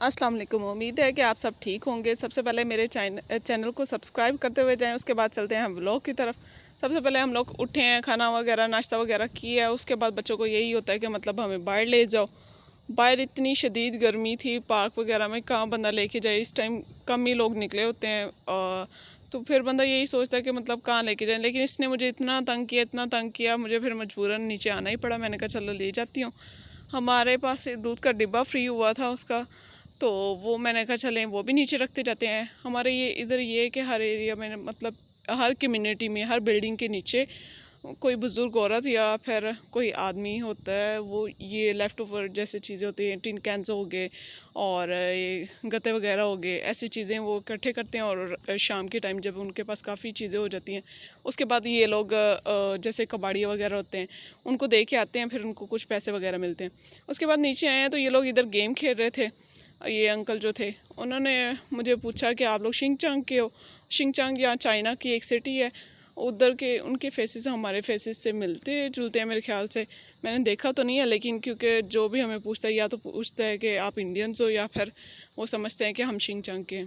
अस्सलाम वालेकुम। उम्मीद है कि आप सब ठीक होंगे। सबसे पहले मेरे चैनल को सब्सक्राइब करते हुए जाएं। उसके बाद चलते हैं हम व्लॉग की तरफ। सबसे पहले हम लोग उठे हैं, खाना वगैरह नाश्ता वगैरह किया है। उसके बाद बच्चों को यही होता है कि मतलब हमें बाहर ले जाओ। बाहर इतनी शदीद गर्मी थी, पार्क वगैरह में कहाँ बंदा लेके जाए। इस टाइम कम ही लोग निकले होते हैं, तो फिर बंदा यही सोचता है कि मतलब कहाँ लेके जाए। लेकिन इसने मुझे इतना तंग किया, मुझे फिर मजबूरन नीचे आना ही पड़ा। मैंने कहा चलो ले जाती हूँ। हमारे पास दूध का डिब्बा फ्री हुआ था उसका, तो वो मैंने कहा चलें वो भी नीचे रखते जाते हैं। हमारे ये इधर ये है कि हर एरिया में मतलब हर कम्युनिटी में हर बिल्डिंग के नीचे कोई बुज़ुर्ग औरत या फिर कोई आदमी होता है, वो ये लेफ़्ट ओवर जैसे चीज़ें होती हैं, टिन कैंस हो गए और ये गत्ते वगैरह हो गए, ऐसी चीज़ें वो इकट्ठे करते हैं। और शाम के टाइम जब उनके पास काफ़ी चीज़ें हो जाती हैं, उसके बाद ये लोग जैसे कबाड़िया वगैरह होते हैं उनको दे के आते हैं, फिर उनको कुछ पैसे वगैरह मिलते हैं। उसके बाद नीचे आए हैं तो ये लोग इधर गेम खेल रहे थे। ये अंकल जो थे उन्होंने मुझे पूछा कि आप लोग शिंगचांग के हो। शिंगचांग यहाँ चाइना की एक सिटी है। उधर के उनके फेसेस हमारे फेसेस से मिलते जुलते हैं मेरे ख्याल से। मैंने देखा तो नहीं है, लेकिन क्योंकि जो भी हमें पूछता है या तो पूछता है कि आप इंडियंस हो या फिर वो समझते हैं कि हम शिंगचांग के हैं।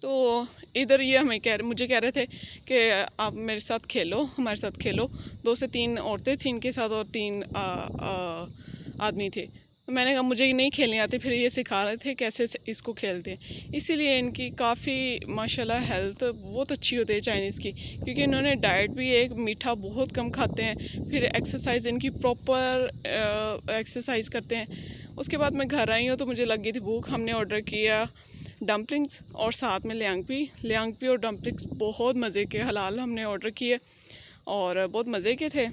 तो इधर ये मुझे कह रहे थे कि आप मेरे साथ खेलो, हमारे साथ खेलो। 2 से 3 औरतें थी इनके साथ और 3 आदमी थे। तो मैंने कहा मुझे नहीं खेलने आते। फिर ये सिखा रहे थे कैसे इसको खेलते हैं। इसीलिए इनकी काफ़ी माशाल्लाह हेल्थ बहुत अच्छी होती है चाइनीज़ की, क्योंकि इन्होंने डाइट भी एक मीठा बहुत कम खाते हैं। फिर एक्सरसाइज इनकी प्रॉपर एक्सरसाइज करते हैं। उसके बाद मैं घर आई हूँ तो मुझे लग गई थी भूख। हमने ऑर्डर किया डम्पलिंग्स और साथ में लियांगपी और डम्पलिंग्स बहुत मज़े के हलाल हमने ऑर्डर किए और बहुत मज़े के थे।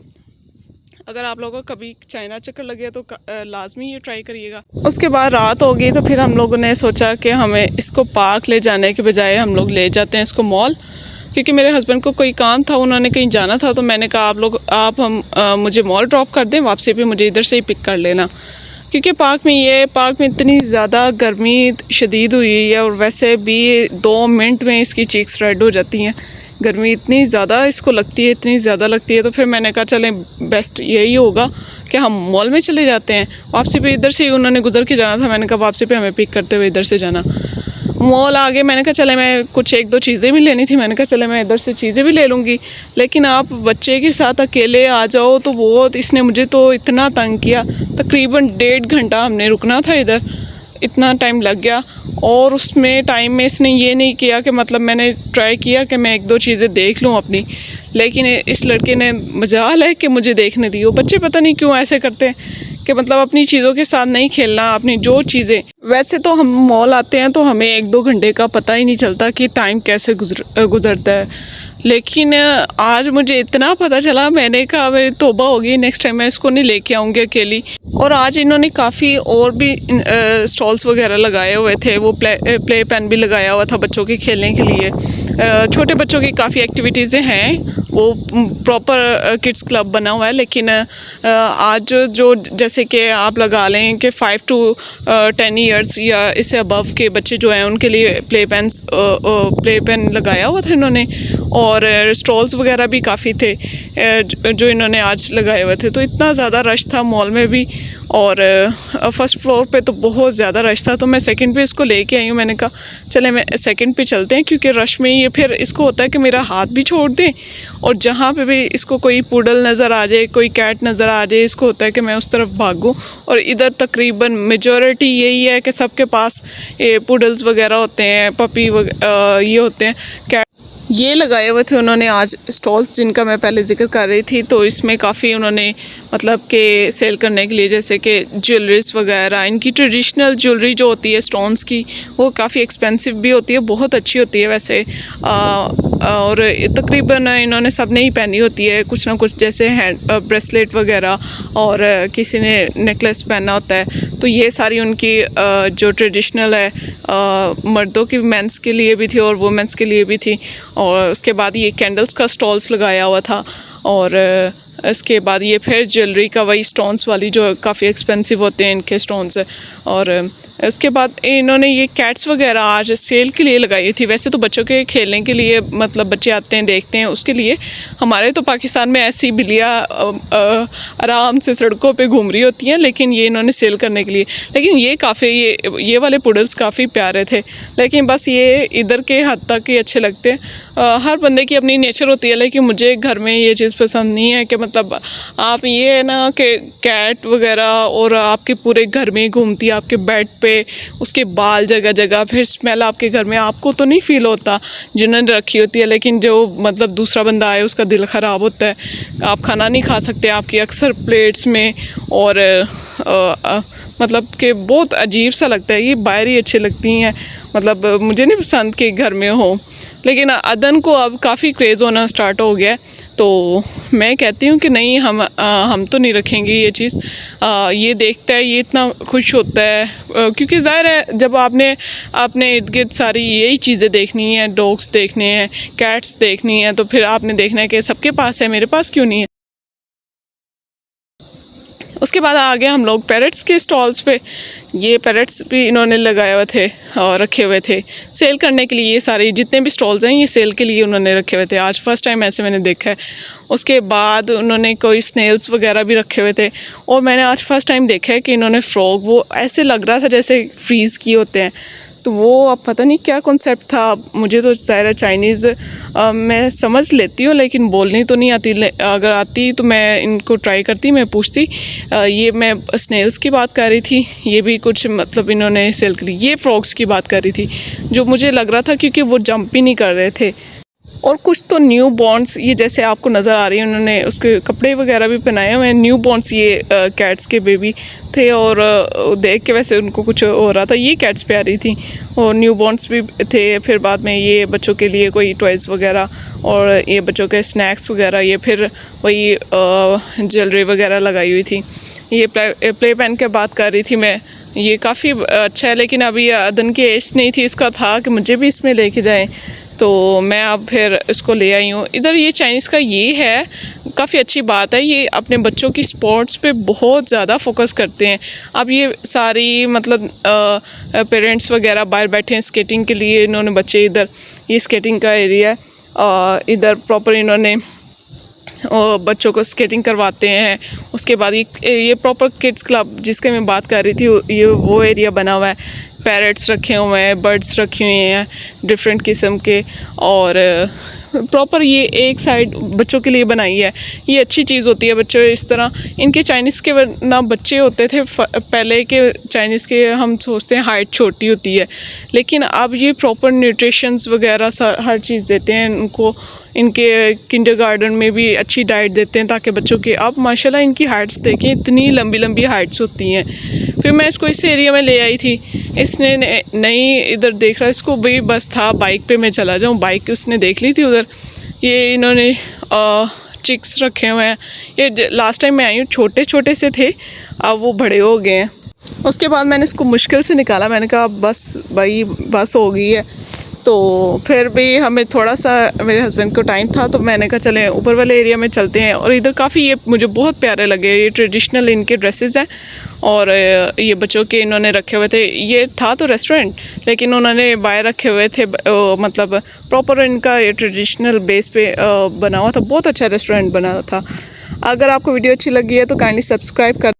अगर आप लोगों को कभी चाइना चक्कर लगे तो लाजमी ये ट्राई करिएगा। उसके बाद रात हो गई तो फिर हम लोगों ने सोचा कि हमें इसको पार्क ले जाने के बजाय हम लोग ले जाते हैं इसको मॉल, क्योंकि मेरे हस्बैंड को कोई काम था, उन्होंने कहीं जाना था। तो मैंने कहा आप मुझे मॉल ड्रॉप कर दें, वापसी पे मुझे इधर से ही पिक कर लेना। क्योंकि पार्क में इतनी ज़्यादा गर्मी शदीद हुई है और वैसे भी 2 मिनट में इसकी चीक्स रेड हो जाती हैं। गर्मी इतनी ज़्यादा इसको लगती है, इतनी ज़्यादा लगती है। तो फिर मैंने कहा चलें बेस्ट यही होगा कि हम मॉल में चले जाते हैं। वापसी पे इधर से ही उन्होंने गुजर के जाना था। मैंने कहा वापसी पे हमें पिक करते हुए इधर से जाना। मॉल आगे मैंने कहा चले मैं कुछ 1-2 चीज़ें भी लेनी थी। मैंने कहा चले मैं इधर से चीज़ें भी ले लूँगी, लेकिन आप बच्चे के साथ अकेले आ जाओ तो बहुत इसने मुझे तो इतना तंग किया। तकरीबन 1.5 घंटा हमने रुकना था इधर, इतना टाइम लग गया। और उसमें टाइम में इसने ये नहीं किया कि मतलब मैंने ट्राई किया कि मैं 1-2 चीज़ें देख लूँ अपनी, लेकिन इस लड़के ने मजाल है कि मुझे देखने दी। वो बच्चे पता नहीं क्यों ऐसे करते हैं कि मतलब अपनी चीज़ों के साथ नहीं खेलना, अपनी जो चीज़ें। वैसे तो हम मॉल आते हैं तो हमें 1-2 घंटे का पता ही नहीं चलता कि टाइम कैसे गुजरता है, लेकिन आज मुझे इतना पता चला। मैंने कहा मेरी तौबा होगी, नेक्स्ट टाइम मैं इसको नहीं लेके आऊँगी अकेली। और आज इन्होंने काफ़ी और भी स्टॉल्स वगैरह लगाए हुए थे। वो प्ले पेन भी लगाया हुआ था बच्चों के खेलने के लिए। छोटे बच्चों की काफ़ी एक्टिविटीज़ें हैं, वो प्रॉपर किड्स क्लब बना हुआ है। लेकिन आज जो जैसे कि आप लगा लें कि 5 to 10 ईयर्स या इससे अबव के बच्चे जो हैं उनके लिए प्ले पेन लगाया हुआ था इन्होंने। और स्टॉल्स वगैरह भी काफ़ी थे जो इन्होंने आज लगाए हुए थे। तो इतना ज़्यादा रश था मॉल में भी, और फर्स्ट फ्लोर पे तो बहुत ज़्यादा रश था। तो मैं सेकंड पे इसको लेके आई हूँ। मैंने कहा चले मैं सेकंड पे चलते हैं, क्योंकि रश में ये फिर इसको होता है कि मेरा हाथ भी छोड़ दें, और जहाँ पे भी इसको कोई पुडल नज़र आ जाए, कोई कैट नज़र आ जाए, इसको होता है कि मैं उस तरफ भागूँ। और इधर तकरीबन मेजॉरिटी यही है कि सबके पास ये पुडल्स वगैरह होते हैं, पपी ये होते हैं, कैट। ये लगाए हुए थे उन्होंने आज स्टॉल्स जिनका मैं पहले जिक्र कर रही थी। तो इसमें काफ़ी उन्होंने मतलब कि सेल करने के लिए, जैसे कि ज्वेलरीज वगैरह, इनकी ट्रेडिशनल ज्वेलरी जो होती है स्टोन्स की, वो काफ़ी एक्सपेंसिव भी होती है, बहुत अच्छी होती है वैसे। और तकरीबन इन्होंने सब ने ही पहनी होती है कुछ ना कुछ, जैसे ब्रेसलेट वगैरह, और किसी ने नेकलेस पहना होता है। तो ये सारी उनकी जो ट्रेडिशनल है, मर्दों की मेंस के लिए भी थी और वुमेंस के लिए भी थी। और उसके बाद ये कैंडल्स का स्टॉल्स लगाया हुआ था। और इसके बाद ये फिर ज्वेलरी का वही स्टोन्स वाली जो काफ़ी एक्सपेंसिव होते हैं इनके स्टोन्स। और उसके बाद इन्होंने ये कैट्स वगैरह आज सेल के लिए लगाई थी। वैसे तो बच्चों के खेलने के लिए, मतलब बच्चे आते हैं देखते हैं उसके लिए। हमारे तो पाकिस्तान में ऐसी बिल्लियाँ आराम से सड़कों पे घूम रही होती हैं, लेकिन ये इन्होंने सेल करने के लिए। लेकिन ये काफ़ी ये वाले पुडल्स काफ़ी प्यारे थे, लेकिन बस ये इधर के हद तक ही अच्छे लगते हैं। हर बंदे की अपनी नेचर होती है, लेकिन मुझे घर में ये चीज़ पसंद नहीं है कि मतलब आप ये है ना कि कैट वगैरह और आपके पूरे घर में घूमती है, आपके बेड पे उसके बाल जगह जगह, फिर स्मेल आपके घर में। आपको तो नहीं फील होता जिन्होंने रखी होती है, लेकिन जो मतलब दूसरा बंदा आए उसका दिल ख़राब होता है। आप खाना नहीं खा सकते आपकी अक्सर प्लेट्स में, और मतलब कि बहुत अजीब सा लगता है। ये बाहर ही अच्छी लगती हैं, मतलब मुझे नहीं पसंद कि घर में हो। लेकिन अदन को अब काफ़ी क्रेज़ होना स्टार्ट हो गया है, तो मैं कहती हूँ कि नहीं, हम तो नहीं रखेंगे ये चीज़। ये देखता है, ये इतना खुश होता है, क्योंकि ज़ाहिर है जब आपने अपने इर्द गिर्द सारी यही चीज़ें देखनी है, डॉग्स देखने हैं, कैट्स देखनी है, तो फिर आपने देखना है कि सबके पास है, मेरे पास क्यों नहीं है। उसके बाद आ गए हम लोग पैरट्स के स्टॉल्स पे। ये पैरट्स भी इन्होंने लगाए हुए थे और रखे हुए थे सेल करने के लिए। ये सारे जितने भी स्टॉल्स हैं ये सेल के लिए उन्होंने रखे हुए थे। आज फर्स्ट टाइम ऐसे मैंने देखा है। उसके बाद उन्होंने कोई स्नेल्स वगैरह भी रखे हुए थे, और मैंने आज फर्स्ट टाइम देखा है कि इन्होंने फ्रॉग, वो ऐसे लग रहा था जैसे फ्रीज़ किए होते हैं। तो वो अब पता नहीं क्या कॉन्सेप्ट था। मुझे तो ज़ाहिर चाइनीज़ मैं समझ लेती हूँ, लेकिन बोलनी तो नहीं आती। अगर आती तो मैं इनको ट्राई करती, मैं पूछती। ये मैं स्नेल्स की बात कर रही थी, ये भी कुछ मतलब इन्होंने सेल करी। ये फ्रॉग्स की बात कर रही थी, जो मुझे लग रहा था क्योंकि वो जंप ही नहीं कर रहे थे। और कुछ तो न्यू बॉर्न्स, ये जैसे आपको नज़र आ रही है, उन्होंने उसके कपड़े वगैरह भी पहनाए हुए हैं। न्यू बॉर्न्स ये कैट्स के बेबी थे, और देख के वैसे उनको कुछ हो रहा था। ये कैट्स प्यारी थी और न्यू बॉर्न्स भी थे। फिर बाद में ये बच्चों के लिए कोई टॉयज़ वगैरह, और ये बच्चों के स्नैक्स वगैरह, ये फिर वही ज्वेलरी वगैरह लगाई हुई थी। ये प्ले पेन की बात कर रही थी मैं, ये काफ़ी अच्छा है, लेकिन अभी अदन की एज नहीं थी इसका, था कि मुझे भी इसमें लेके जाएं, तो मैं अब फिर इसको ले आई हूँ। इधर ये चाइनीज़ का ये है, काफ़ी अच्छी बात है। ये अपने बच्चों की स्पोर्ट्स पे बहुत ज़्यादा फोकस करते हैं। अब ये सारी मतलब पेरेंट्स वगैरह बाहर बैठे हैं स्केटिंग के लिए। इन्होंने बच्चे इधर, ये स्केटिंग का एरिया है, इधर प्रॉपर इन्होंने और बच्चों को स्केटिंग करवाते हैं। उसके बाद ये प्रॉपर किड्स क्लब जिसके मैं बात कर रही थी, ये वो एरिया बना हुआ है। पैरट्स रखे हुए हैं, बर्ड्स रखे हुए हैं डिफरेंट किस्म के, और प्रॉपर ये एक साइड बच्चों के लिए बनाई है। ये अच्छी चीज़ होती है। बच्चों इस तरह, इनके चाइनीज़ के ना बच्चे होते थे पहले के चाइनीज़ के, हम सोचते हैं हाइट छोटी होती है, लेकिन अब ये प्रॉपर न्यूट्रिशंस वगैरह हर चीज़ देते हैं उनको। इनके किंडरगार्टन में भी अच्छी डाइट देते हैं, ताकि बच्चों के, अब माशाल्लाह इनकी हाइट्स देखें, इतनी लंबी लंबी हाइट्स होती हैं। फिर मैं इसको इस एरिया में ले आई थी, इसने नहीं इधर देख रहा, इसको भी बस था बाइक पे मैं चला जाऊँ, बाइक उसने देख ली थी उधर। ये इन्होंने चिक्स रखे हुए हैं। ये लास्ट टाइम मैं आई हूँ छोटे छोटे से थे, अब वो बड़े हो गए हैं। उसके बाद मैंने इसको मुश्किल से निकाला, मैंने कहा बस भाई बस हो गई है। तो फिर भी हमें थोड़ा सा, मेरे हस्बैंड को टाइम था, तो मैंने कहा चलें ऊपर वाले एरिया में चलते हैं। और इधर काफ़ी ये मुझे बहुत प्यारे लगे, ये ट्रेडिशनल इनके ड्रेसेस हैं, और ये बच्चों के इन्होंने रखे हुए थे। ये था तो रेस्टोरेंट, लेकिन उन्होंने बाहर रखे हुए थे, मतलब प्रॉपर इनका ये ट्रेडिशनल बेस पे बना हुआ था। बहुत अच्छा रेस्टोरेंट बना था। अगर आपको वीडियो अच्छी लगी है तो काइंडली सब्सक्राइब कर